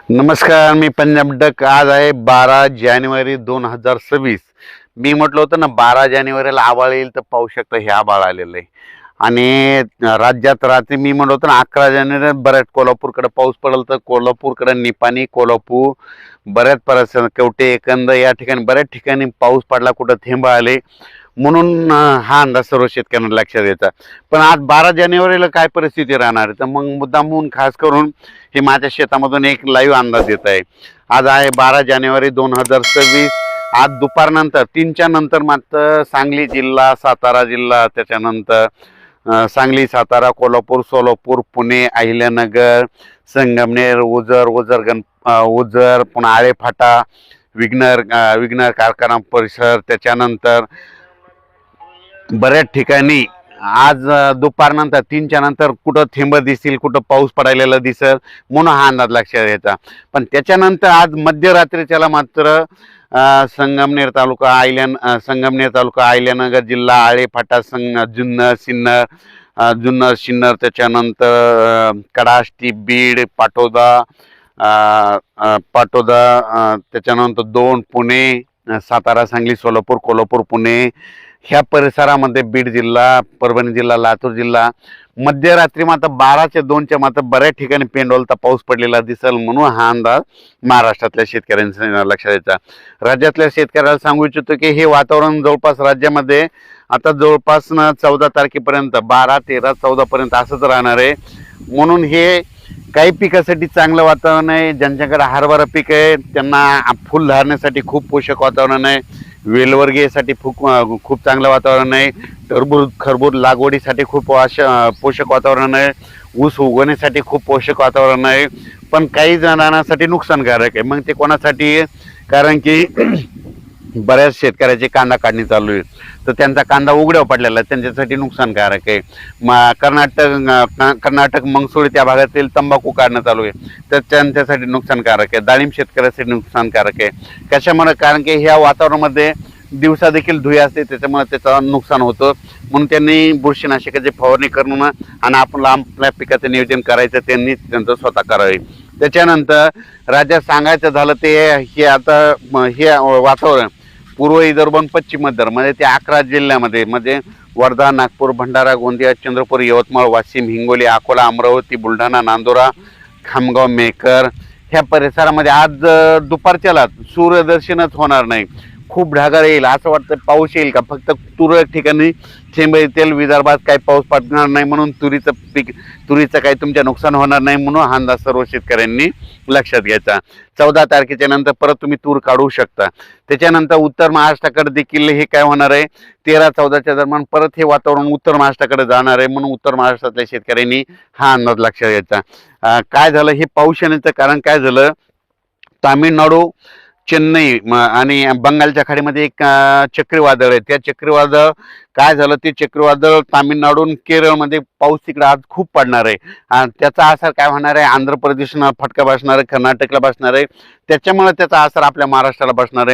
नमस्कार, मी पंजाब डक. आज आहे 12 जानेवारी 2026. मी म्हटलं होतं ना 12 जानेवारीला आभाळ येईल, तर पाहू शकता हे आभाळ आलेलं आहे. आणि राज्यात रात्री मी म्हणलं होतं ना 11 जानेवारी बऱ्याच कोल्हापूरकडे पाऊस पडेल, तर कोल्हापूरकडे निपाणी, कोल्हापूर, बऱ्याच परिसर, कवठे एकंद या ठिकाणी बऱ्याच ठिकाणी पाऊस पडला, कुठं थेंब आले. म्हणून हा अंदाज सर्व शेतकऱ्यांना लक्षात यायचा. पण आज 12 जानेवारीला काय परिस्थिती राहणार आहे, तर मग मुद्दामून खास करून हे माझ्या शेतामधून एक लाईव्ह अंदाज देत आहे. आज आहे 12 जानेवारी 2026. आज दुपारनंतर 3च्या नंतर मात्र सांगली जिल्हा, सातारा जिल्हा, त्याच्यानंतर सांगली, सातारा, कोल्हापूर, सोलापूर, पुणे, अहिल्यानगर, संगमनेर, ओझर, पुन्हा आळेफाटा, विघ्नर कारखाना परिसर, त्याच्यानंतर बऱ्याच ठिकाणी आज दुपारनंतर 3च्या नंतर कुठं थेंब दिसतील, कुठं पाऊस पडायला दिसेल, म्हणून हा अंदाज लक्षात यायचा. पण त्याच्यानंतर आज मध्यरात्रीच्याला मात्र संगमनेर तालुका, अहिल्यानगर जिल्हा, आळेफाटा, जुन्नर, सिन्नर, त्याच्यानंतर कडाष्टी, बीड, पाटोदा, त्याच्यानंतर दोन, पुणे, सातारा, सांगली, सोलापूर, कोल्हापूर, पुणे ह्या परिसरामध्ये, बीड जिल्हा, परभणी जिल्हा, लातूर जिल्हा, मध्यरात्री मात्र 12च्या मात्र बऱ्याच ठिकाणी पेंडोलता पाऊस पडलेला दिसेल, म्हणून हा अंदाज महाराष्ट्रातल्या शेतकऱ्यांचा लक्षात यायचा. राज्यातल्या शेतकऱ्याला सांगू इच्छितो की हे वातावरण जवळपास राज्यामध्ये आता जवळपास 14 तारखेपर्यंत, 12, 13, 14 पर्यंत असंच राहणार आहे. म्हणून हे काही पिकासाठी चांगलं वातावरण आहे. ज्यांच्याकडे हरभरा पीक आहे त्यांना फुल धारण्यासाठी खूप पोषक वातावरण आहे. वेलवर्गीयसाठी खूप चांगलं वातावरण आहे. खरबूज लागवडीसाठी खूप पोषक वातावरण आहे. ऊस उगवण्यासाठी खूप पोषक वातावरण आहे. पण काही जणांसाठी नुकसानकारक आहे. मग ते कोणासाठी? कारण की बऱ्याच शेतकऱ्याची कांदा काढणी चालू आहे, तर त्यांचा कांदा उघड्यावर पडलेला आहे, त्यांच्यासाठी नुकसानकारक आहे. कर्नाटक मंगसुळी त्या भागातील तंबाखू काढणं चालू आहे, तर त्यांच्यासाठी नुकसानकारक आहे. डाळिंब शेतकऱ्यासाठी नुकसानकारक आहे. कशामुळे? कारण की ह्या वातावरणामध्ये दिवसा देखील धुळे असते, त्याच्यामुळे त्याचं नुकसान होतं. म्हणून त्यांनी बुरशीनाशकाची फवारणी करून आणि आपल्या पिकाचं नियोजन करायचं त्यांनी त्यांचं स्वतः करावे. त्याच्यानंतर राज्यात सांगायचं झालं ते हे आता हे वातावरण पूर्व विदर्भ आणि पश्चिम विदर्भ म्हणजे ते 11 जिल्ह्यामध्ये, म्हणजे वर्धा, नागपूर, भंडारा, गोंदिया, चंद्रपूर, यवतमाळ, वाशिम, हिंगोली, अकोला, अमरावती, बुलढाणा, नांदुरा, खामगाव, मेकर ह्या परिसरामध्ये आज दुपारच्याला सूर्यदर्शनच होणार नाही. खूप ढगाळ येईल, असं वाटतं पाऊस येईल का, फक्त तुरळक ठिकाणी थेंब येतील. विदर्भात काही पाऊस पडणार नाही, म्हणून तुरीचं काही तुमच्या नुकसान होणार नाही, म्हणून हा अंदाज सर्व शेतकऱ्यांनी लक्षात घ्यायचा. 14 तारखेच्या नंतर परत तुम्ही तूर काढू शकता. त्याच्यानंतर उत्तर महाराष्ट्राकडे देखील हे काय होणार आहे, 13-14च्या दरम्यान परत हे वातावरण उत्तर महाराष्ट्राकडे जाणार आहे, म्हणून उत्तर महाराष्ट्रातल्या शेतकऱ्यांनी हा अंदाज लक्षात घ्यायचा. काय झालं, हे पाऊस येण्याचं कारण काय झालं, तामिळनाडू, चेन्नई आणि बंगालच्या खाडीमध्ये एक चक्रीवादळ आहे. त्या चक्रीवादळ काय झालं, ते चक्रीवादळ तामिळनाडू केरळमध्ये पाऊस तिकडे आज खूप पडणार आहे. आणि त्याचा असर काय होणार आहे, आंध्र प्रदेशला फटका बसणार आहे, कर्नाटकला बसणार आहे. त्याच्यामुळे त्याचा असर आपल्या महाराष्ट्राला बसणार आहे.